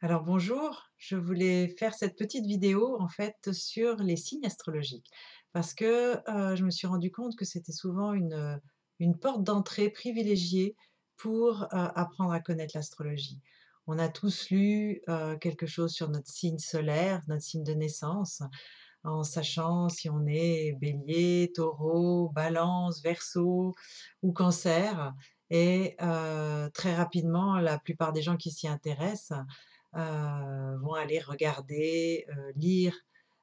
Alors bonjour, je voulais faire cette petite vidéo en fait sur les signes astrologiques parce que, je me suis rendu compte que c'était souvent une porte d'entrée privilégiée pour, apprendre à connaître l'astrologie. On a tous lu, quelque chose sur notre signe solaire, notre signe de naissance, en sachant si on est Bélier, Taureau, Balance, Verseau ou Cancer et très rapidement, la plupart des gens qui s'y intéressent, vont aller regarder, lire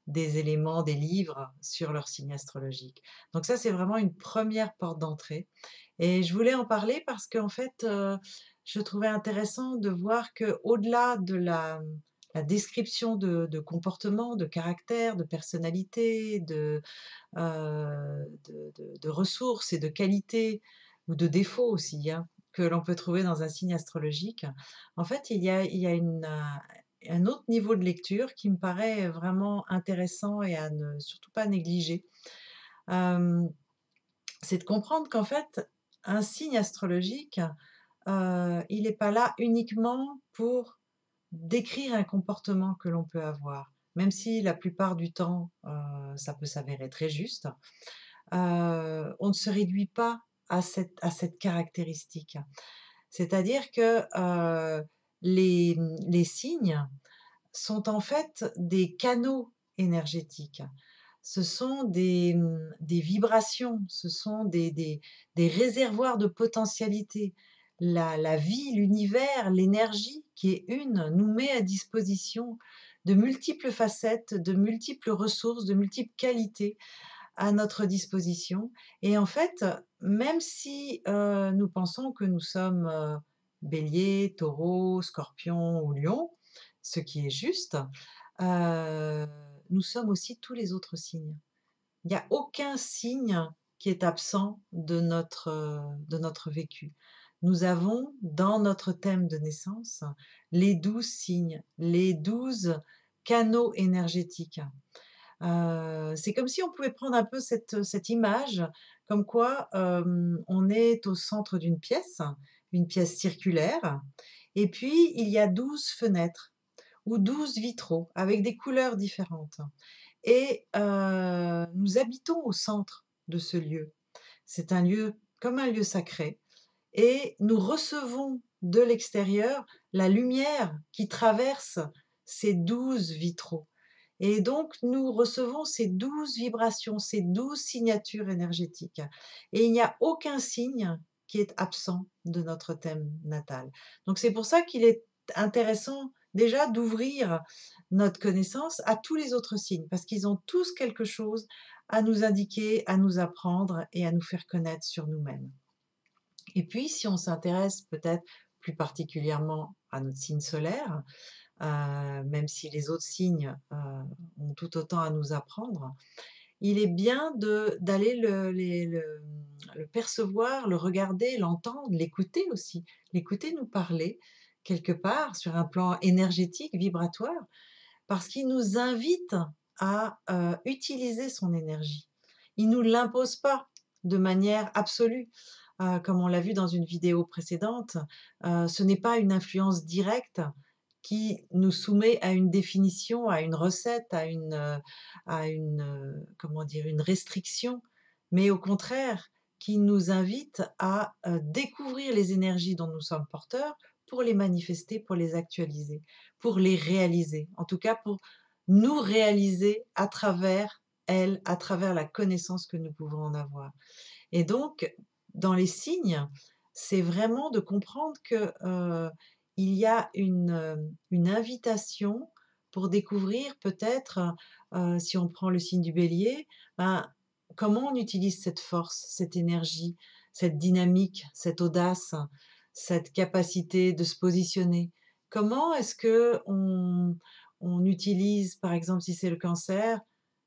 des éléments, des livres sur leur signe astrologique. Donc ça, c'est vraiment une première porte d'entrée et je voulais en parler parce qu'en fait, je trouvais intéressant de voir qu'au-delà de la description de comportement, de caractère, de personnalité, de ressources et de qualités ou de défauts aussi, hein, que l'on peut trouver dans un signe astrologique. En fait, il y a un autre niveau de lecture qui me paraît vraiment intéressant et à ne surtout pas négliger. Hem, c'est de comprendre qu'en fait, un signe astrologique, il n'est pas là uniquement pour décrire un comportement que l'on peut avoir, même si la plupart du temps, ça peut s'avérer très juste. On ne se réduit pas à cette caractéristique. C'est-à-dire que, les signes sont en fait des canaux énergétiques. Ce sont des vibrations, ce sont des réservoirs de potentialité. La vie, l'univers, l'énergie qui est une, nous met à disposition de multiples facettes, de multiples ressources, de multiples qualités à notre disposition et en fait, même si, nous pensons que nous sommes, Bélier, Taureau, Scorpion ou Lion, ce qui est juste, heu, nous sommes aussi tous les autres signes. Il n'y a aucun signe qui est absent de notre vécu. Nous avons dans notre thème de naissance les 12 signes, les 12 canaux énergétiques. C'est comme si on pouvait prendre un peu cette image, comme quoi, on est au centre d'une pièce, une pièce circulaire et puis il y a 12 fenêtres ou 12 vitraux avec des couleurs différentes et nous habitons au centre de ce lieu. C'est un lieu comme un lieu sacré et nous recevons de l'extérieur la lumière qui traverse ces 12 vitraux. Et donc, nous recevons ces 12 vibrations, ces 12 signatures énergétiques. Et il n'y a aucun signe qui est absent de notre thème natal. Donc, c'est pour ça qu'il est intéressant déjà d'ouvrir notre connaissance à tous les autres signes, parce qu'ils ont tous quelque chose à nous indiquer, à nous apprendre et à nous faire connaître sur nous-mêmes. Et puis, si on s'intéresse peut-être plus particulièrement à notre signe solaire, même si les autres signes, ont tout autant à nous apprendre. Il est bien de d'aller le percevoir, le regarder, l'entendre, l'écouter aussi. L'écouter nous parler quelque part sur un plan énergétique, vibratoire, parce qu'il nous invite à, utiliser son énergie. Il nous l'impose pas de manière absolue, comme on l'a vu dans une vidéo précédente, ce n'est pas une influence directe qui nous soumet à une définition, à une recette, à une comment dire? Une restriction, mais au contraire, qui nous invite à, découvrir les énergies dont nous sommes porteurs pour les manifester, pour les actualiser, pour les réaliser. En tout cas, pour nous réaliser à travers elles, à travers la connaissance que nous pouvons en avoir. Et donc, dans les signes, c'est vraiment de comprendre que, il y a une invitation pour découvrir peut-être, si on prend le signe du Bélier, ben, comment on utilise cette force, cette énergie, cette dynamique, cette audace, cette capacité de se positionner. Comment est-ce qu'on utilise, par exemple, si c'est le Cancer,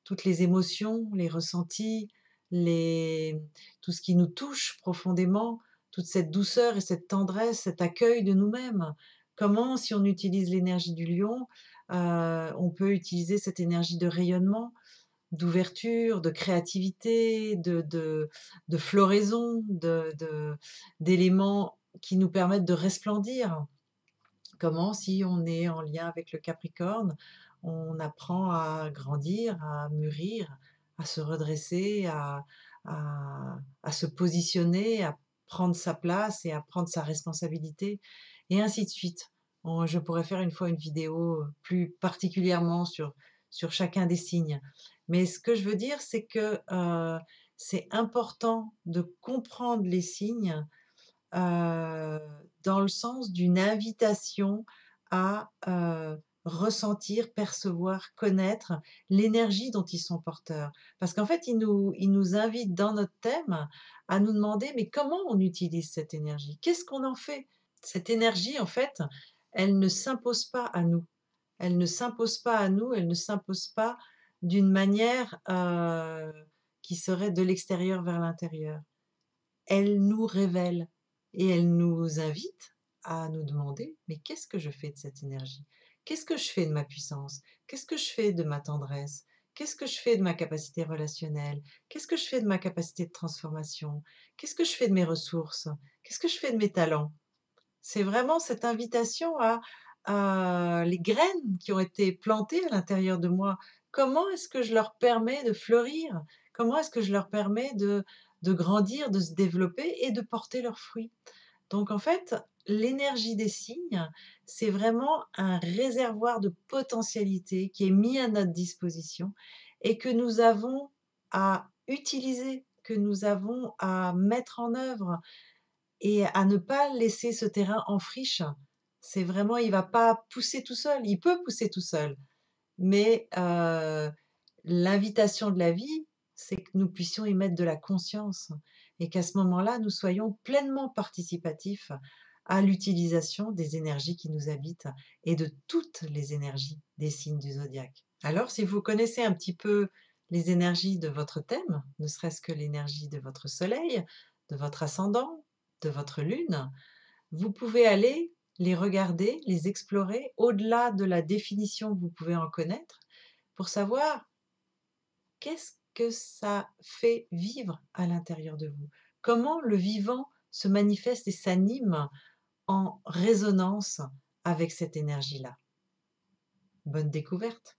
toutes les émotions, les ressentis, les tout ce qui nous touche profondément, toute cette douceur et cette tendresse, cet accueil de nous-mêmes. Comment, si on utilise l'énergie du lion, on peut utiliser cette énergie de rayonnement, d'ouverture, de créativité, de floraison, d'éléments qui nous permettent de resplendir. Comment, si on est en lien avec le Capricorne, on apprend à grandir, à mûrir, à se redresser, à se positionner, à prendre sa place et à prendre sa responsabilité et ainsi de suite. Je pourrais faire une fois une vidéo, plus particulièrement sur chacun des signes. Mais ce que je veux dire, c'est que, c'est important de comprendre les signes, heu, dans le sens d'une invitation à, ressentir, percevoir, connaître l'énergie dont ils sont porteurs. Parce qu'en fait, ils nous invitent dans notre thème à nous demander: «Mais comment on utilise cette énergie? Qu'est-ce qu'on en fait?» Cette énergie, en fait, elle ne s'impose pas à nous. Elle ne s'impose pas à nous, elle ne s'impose pas d'une manière, qui serait de l'extérieur vers l'intérieur. Elle nous révèle et elle nous invite à nous demander: «Mais qu'est-ce que je fais de cette énergie? Qu'est-ce que je fais de ma puissance? Qu'est-ce que je fais de ma tendresse? Qu'est-ce que je fais de ma capacité relationnelle? Qu'est-ce que je fais de ma capacité de transformation? Qu'est-ce que je fais de mes ressources? Qu'est-ce que je fais de mes talents?» C'est vraiment cette invitation à les graines qui ont été plantées à l'intérieur de moi. Comment est-ce que je leur permets de fleurir? Comment est-ce que je leur permets de grandir, de se développer et de porter leurs fruits? Donc en fait, l'énergie des signes, c'est vraiment un réservoir de potentialité qui est mis à notre disposition et que nous avons à utiliser, que nous avons à mettre en œuvre et à ne pas laisser ce terrain en friche. C'est vraiment il va pas pousser tout seul. Il peut pousser tout seul, mais l'invitation de la vie, c'est que nous puissions y mettre de la conscience et qu'à ce moment-là, nous soyons pleinement participatifs à l'utilisation des énergies qui nous habitent et de toutes les énergies des signes du zodiaque. Alors, si vous connaissez un petit peu les énergies de votre thème, ne serait-ce que l'énergie de votre soleil, de votre ascendant, de votre lune, vous pouvez aller les regarder, les explorer au-delà de la définition que vous pouvez en connaître pour savoir qu'est-ce que ça fait vivre à l'intérieur de vous. Comment le vivant se manifeste et s'anime en résonance avec cette énergie-là. Bonne découverte!